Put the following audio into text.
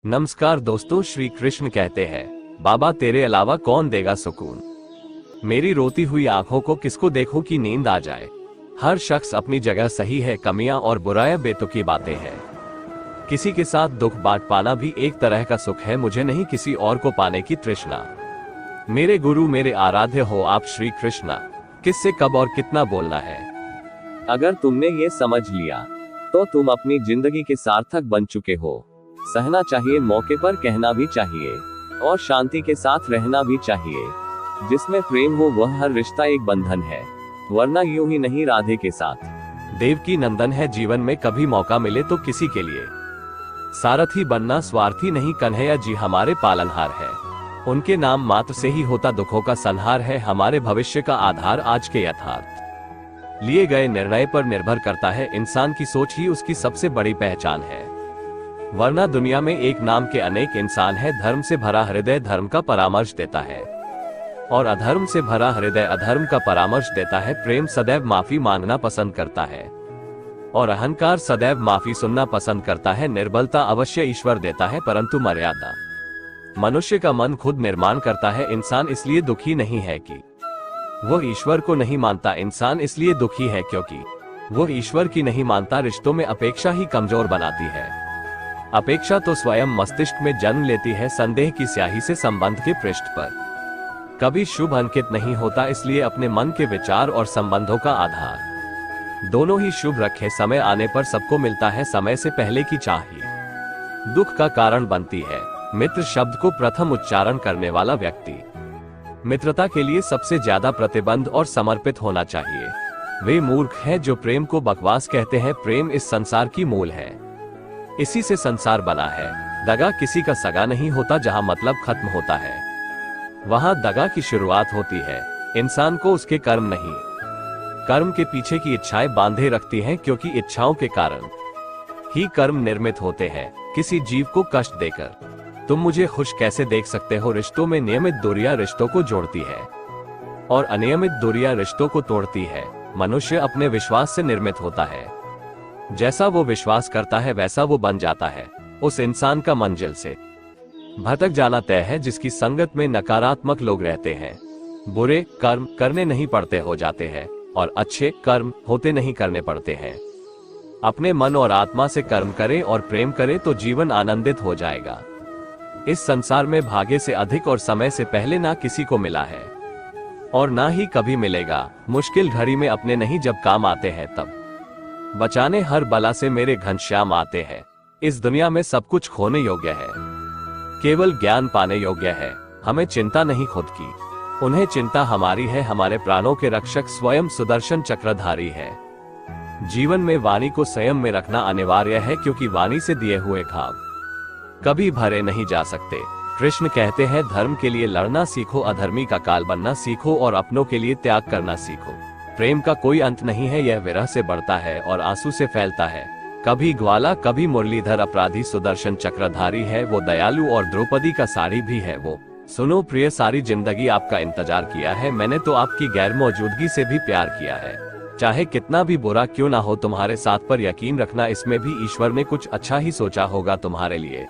नमस्कार दोस्तों, श्री कृष्ण कहते हैं, बाबा तेरे अलावा कौन देगा सुकून। मेरी रोती हुई आंखों को किसको देखूं कि नींद आ जाए। हर शख्स अपनी जगह सही है, कमियां और बुराइयां बेतुकी बातें हैं। किसी के साथ दुख बांट पाना भी एक तरह का सुख है, मुझे नहीं किसी और को पाने की तृष्णा। मेरे गुरु मेरे आराध्य हो आप श्री कृष्णा, किससे कब और कितना बोलना है। अगर तुमने ये समझ लिया तो तुम अपनी जिंदगी के सार्थक बन चुके हो। सहना चाहिए, मौके पर कहना भी चाहिए और शांति के साथ रहना भी चाहिए। जिसमें प्रेम हो वह हर रिश्ता एक बंधन है, वरना यूं ही नहीं राधे के साथ। देवकी नंदन है, जीवन में कभी मौका मिले तो किसी के लिए सारथी बनना स्वार्थी नहीं, कन्हैया जी हमारे पालनहार है। उनके नाम मात्र से ही होता दुखों का संहार है, हमारे भविष्य का आधार आज के यथार्थ। लिए गए निर्णय पर निर्भर करता है, इंसान की सोच ही उसकी सबसे बड़ी पहचान है। वरना दुनिया में एक नाम के अनेक इंसान है। धर्म से भरा हृदय धर्म का परामर्श देता है और अधर्म से भरा हृदय अधर्म का परामर्श देता है। प्रेम सदैव माफी मांगना पसंद करता है और अहंकार सदैव माफी सुनना पसंद करता है। निर्बलता अवश्य ईश्वर देता है, परंतु मर्यादा मनुष्य का मन खुद निर्माण करता है। इंसान इसलिए दुखी नहीं है कि वह ईश्वर को नहीं मानता, इंसान इसलिए दुखी है क्योंकि वह ईश्वर की नहीं मानता। रिश्तों में अपेक्षा ही कमजोर बनाती है। अपेक्षा तो स्वयं मस्तिष्क में जन्म लेती है, संदेह की स्याही से संबंध के पृष्ठ पर कभी शुभ अंकित नहीं होता। इसलिए अपने मन के विचार और संबंधों का आधार दोनों ही शुभ रखें। समय आने पर सबको मिलता है, समय से पहले की चाह ही दुख का कारण बनती है। मित्र शब्द को प्रथम उच्चारण करने वाला व्यक्ति मित्रता के लिए सबसे ज्यादा प्रतिबद्ध और समर्पित होना चाहिए। वे मूर्ख हैं जो प्रेम को बकवास कहते हैं। प्रेम इस संसार की मूल है, इसी से संसार बना है। दगा किसी का सगा नहीं होता, जहां मतलब खत्म होता है वहां दगा की शुरुआत होती है। इंसान को उसके कर्म नहीं, कर्म के पीछे की इच्छाएं बांधे रखती हैं, क्योंकि इच्छाओं के कारण ही कर्म निर्मित होते हैं। किसी जीव को कष्ट देकर तुम मुझे खुश कैसे देख सकते हो। रिश्तों में नियमित दूरियां रिश्तों को जोड़ती है और अनियमित दूरियां रिश्तों को तोड़ती है। मनुष्य अपने विश्वास से निर्मित होता है, जैसा वो विश्वास करता है वैसा वो बन जाता है। उस इंसान का मंजिल से भटक जाना तय है जिसकी संगत में नकारात्मक लोग रहते हैं। बुरे कर्म करने नहीं पड़ते हो जाते हैं और अच्छे कर्म होते नहीं करने पड़ते हैं। अपने मन और आत्मा से कर्म करें और प्रेम करें तो जीवन आनंदित हो जाएगा। इस संसार में भाग्य से अधिक और समय से पहले ना किसी को मिला है और ना ही कभी मिलेगा। मुश्किल घड़ी में अपने नहीं जब काम आते हैं तब बचाने हर बला से मेरे घनश्याम आते हैं। इस दुनिया में सब कुछ खोने योग्य है, केवल ज्ञान पाने योग्य है। हमें चिंता नहीं खुद की, उन्हें चिंता हमारी है। हमारे प्राणों के रक्षक स्वयं सुदर्शन चक्रधारी है। जीवन में वाणी को संयम में रखना अनिवार्य है, क्योंकि वाणी से दिए हुए घाव कभी भरे नहीं जा सकते। कृष्ण कहते हैं, धर्म के लिए लड़ना सीखो, अधर्मी का काल बनना सीखो और अपनों के लिए त्याग करना सीखो। प्रेम का कोई अंत नहीं है, यह विरह से बढ़ता है और आंसू से फैलता है। कभी ग्वाला कभी मुरलीधर अपराधी सुदर्शन चक्रधारी है। वो दयालु और द्रौपदी का साड़ी भी है वो। सुनो प्रिय, सारी जिंदगी आपका इंतजार किया है मैंने, तो आपकी गैर मौजूदगी से भी प्यार किया है। चाहे कितना भी बुरा क्यों ना हो तुम्हारे साथ, पर यकीन रखना इसमें भी ईश्वर ने कुछ अच्छा ही सोचा होगा तुम्हारे लिए।